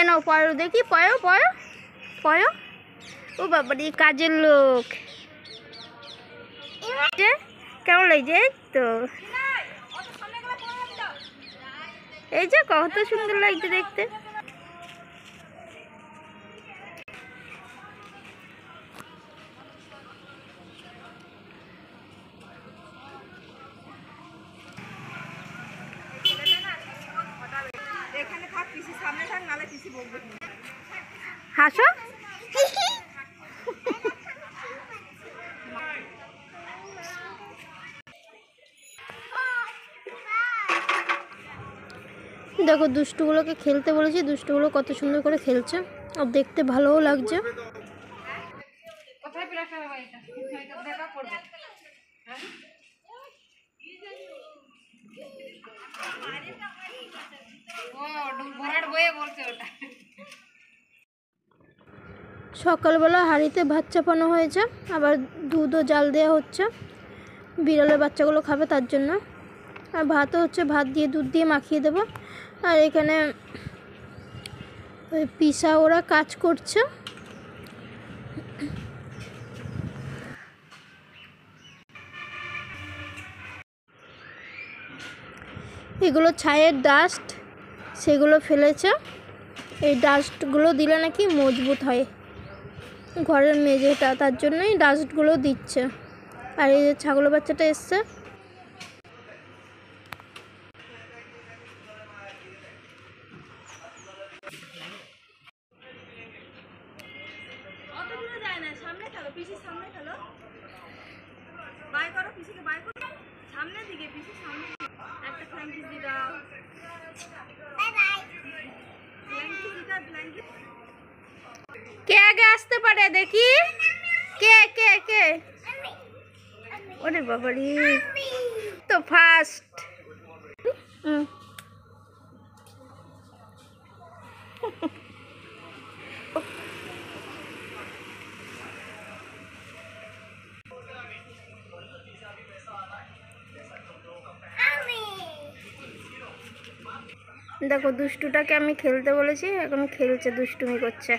নাও পয়ো দেখি, পয়ো পয়ো পয়ো। ও বাবারে কাজের লোক। কেমন লাগছে? এই তো এই যে কত সুন্দর লাগছে দেখতে। হাসো। দেখো দুষ্টুগুলোকে খেলতে বলেছি, দুষ্টুগুলো কত সুন্দর করে খেলছে আর দেখতে ভালোও লাগছে। সকালবেলা হাঁড়িতে ভাত চাপানো হয়েছে, আবার দুধও জাল দেওয়া হচ্ছে, বিড়ালের বাচ্চাগুলো খাবে তার জন্য। আর ভাতও হচ্ছে, ভাত দিয়ে দুধ দিয়ে মাখিয়ে দেবো। আর এখানে ওই পিসা ওরা কাজ করছে। এগুলো ছায়ের ডাস্ট, সেগুলো ফেলেছে। এই ডাস্টগুলো দিলে নাকি মজবুত হয় ঘরের মেঝেটা, তার জন্যই ডাস্টগুলো দিচ্ছে। আর এই যে ছাগলের বাচ্চাটা এসছে। কে আগে আসতে পারে দেখি? কে কে কে? ওরে বাবারি, তো ফার্স্ট। দেখো দুষ্টুটাকে আমি খেলতে বলেছি, এখন খেলছে, দুষ্টুমি করছে।